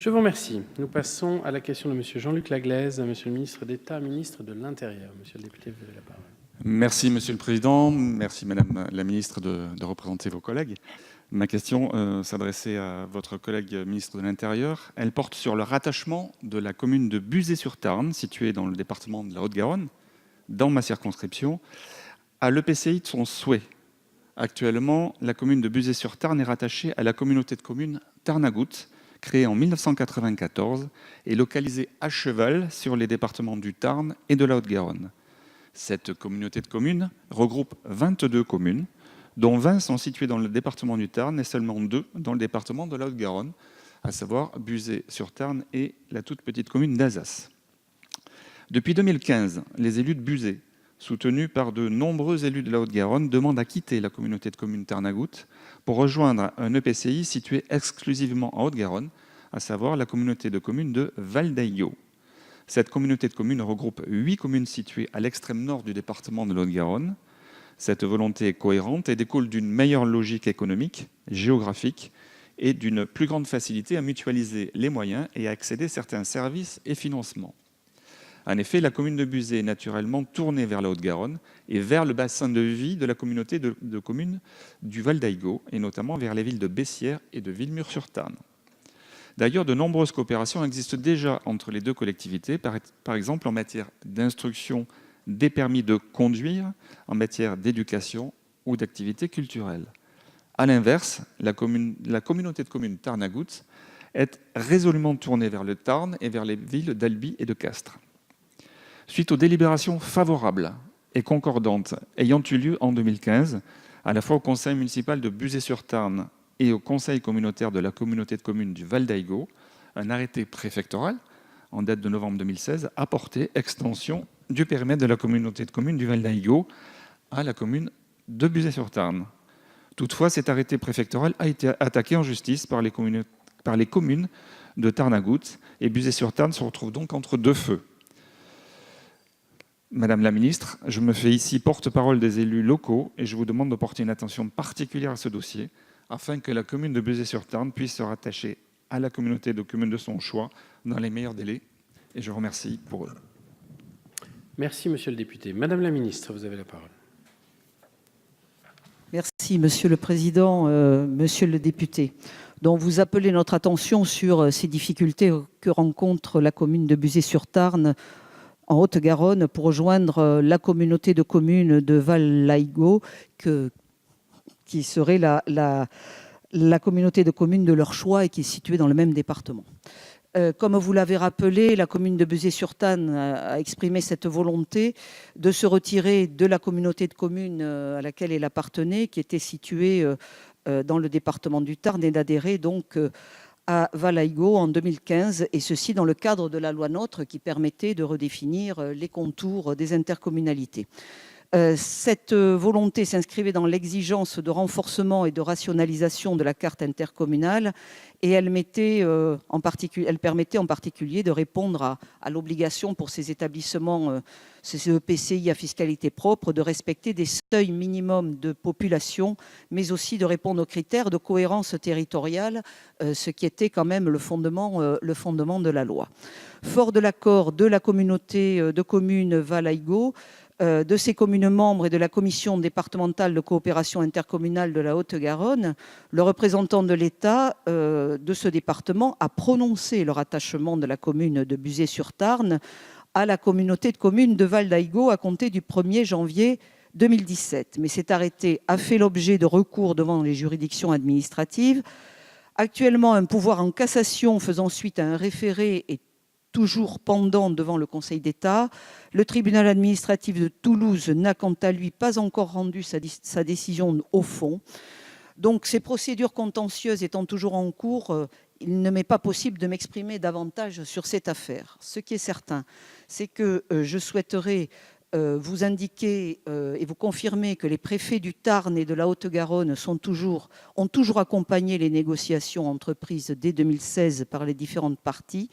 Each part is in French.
Je vous remercie. Nous passons à la question de Monsieur Jean-Luc Laglaise, Monsieur le ministre d'État, ministre de l'Intérieur. Monsieur le député, vous avez la parole. Merci, Monsieur le Président. Merci, Madame la Ministre, de représenter vos collègues. Ma question s'adressait à votre collègue ministre de l'Intérieur. Elle porte sur le rattachement de la commune de Buzet-sur-Tarn, située dans le département de la Haute-Garonne, dans ma circonscription, à l'EPCI de son souhait. Actuellement, la commune de Buzet-sur-Tarn est rattachée à la communauté de communes Tarnagout, créée en 1994 et localisée à cheval sur les départements du Tarn et de la Haute-Garonne. Cette communauté de communes regroupe 22 communes, dont 20 sont situées dans le département du Tarn et seulement 2 dans le département de la Haute-Garonne, à savoir Buzet-sur-Tarn et la toute petite commune d'Azas. Depuis 2015, les élus de Buzet, soutenus par de nombreux élus de la Haute-Garonne, demandent à quitter la communauté de communes Tarnagout pour rejoindre un EPCI situé exclusivement en Haute-Garonne, à savoir la communauté de communes de Val d'Aigos. Cette communauté de communes regroupe 8 communes situées à l'extrême nord du département de l'Haute-Garonne. Cette volonté est cohérente et découle d'une meilleure logique économique, géographique et d'une plus grande facilité à mutualiser les moyens et à accéder à certains services et financements. En effet, la commune de Buzet est naturellement tournée vers la Haute-Garonne et vers le bassin de vie de la communauté de communes du Val d'Aigos, et notamment vers les villes de Bessières et de Villemur-sur-Tarn. D'ailleurs, de nombreuses coopérations existent déjà entre les deux collectivités, par exemple en matière d'instruction des permis de conduire, en matière d'éducation ou d'activités culturelles. A l'inverse, la communauté de communes Tarnagout est résolument tournée vers le Tarn et vers les villes d'Albi et de Castres. Suite aux délibérations favorables et concordantes ayant eu lieu en 2015, à la fois au conseil municipal de Buzet-sur-Tarn et au conseil communautaire de la communauté de communes du Val d'Aigos, un arrêté préfectoral, en date de novembre 2016, a porté extension du périmètre de la communauté de communes du Val d'Aigos à la commune de Buzet-sur-Tarn. Toutefois, cet arrêté préfectoral a été attaqué en justice par les communes de Tarnagout, et Buzet-sur-Tarn se retrouve donc entre deux feux. Madame la ministre, je me fais ici porte-parole des élus locaux et je vous demande de porter une attention particulière à ce dossier afin que la commune de Buzet-sur-Tarn puisse se rattacher à la communauté de communes de son choix dans les meilleurs délais. Et je vous remercie pour eux. Merci, monsieur le député. Madame la ministre, vous avez la parole. Merci, Monsieur le Président, Monsieur le député. Donc, vous appelez notre attention sur ces difficultés que rencontre la commune de Buzet-sur-Tarn en Haute-Garonne pour rejoindre la communauté de communes de Val d'Aigos, qui serait la communauté de communes de leur choix et qui est située dans le même département. Comme vous l'avez rappelé, la commune de Buzet-sur-Tarn a exprimé cette volonté de se retirer de la communauté de communes à laquelle elle appartenait, qui était située dans le département du Tarn, et d'adhérer donc à Val d'Aigos en 2015, et ceci dans le cadre de la loi NOTRe qui permettait de redéfinir les contours des intercommunalités. Cette volonté s'inscrivait dans l'exigence de renforcement et de rationalisation de la carte intercommunale, et elle permettait en particulier de répondre à l'obligation pour ces établissements, ces EPCI à fiscalité propre, de respecter des seuils minimums de population, mais aussi de répondre aux critères de cohérence territoriale, ce qui était quand même le fondement de la loi. Fort de l'accord de la communauté de communes Val d'Aigos, de ses communes membres et de la commission départementale de coopération intercommunale de la Haute-Garonne, le représentant de l'État de ce département a prononcé le rattachement de la commune de Buzet-sur-Tarn à la communauté de communes de Val d'Aigos à compter du 1er janvier 2017. Mais cet arrêté a fait l'objet de recours devant les juridictions administratives. Actuellement, un pouvoir en cassation faisant suite à un référé est toujours pendant devant le Conseil d'État. Le tribunal administratif de Toulouse n'a quant à lui pas encore rendu sa décision au fond. Donc ces procédures contentieuses étant toujours en cours, il ne m'est pas possible de m'exprimer davantage sur cette affaire. Ce qui est certain, c'est que je souhaiterais vous indiquer et vous confirmer que les préfets du Tarn et de la Haute-Garonne ont toujours accompagné les négociations entreprises dès 2016 par les différentes parties,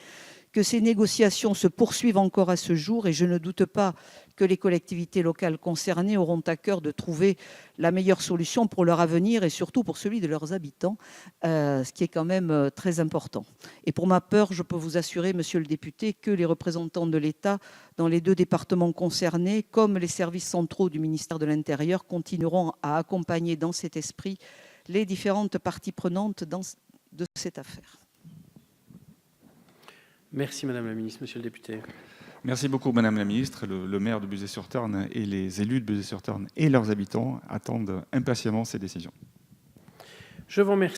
que ces négociations se poursuivent encore à ce jour et je ne doute pas que les collectivités locales concernées auront à cœur de trouver la meilleure solution pour leur avenir et surtout pour celui de leurs habitants, ce qui est quand même très important. Et pour ma part, je peux vous assurer, monsieur le député, que les représentants de l'État dans les 2 départements concernés, comme les services centraux du ministère de l'Intérieur, continueront à accompagner dans cet esprit les différentes parties prenantes de cette affaire. Merci Madame la Ministre. Monsieur le député. Merci beaucoup, Madame la Ministre. Le maire de Buzet-sur-Tarn et les élus de Buzet-sur-Tarn et leurs habitants attendent impatiemment ces décisions. Je vous remercie.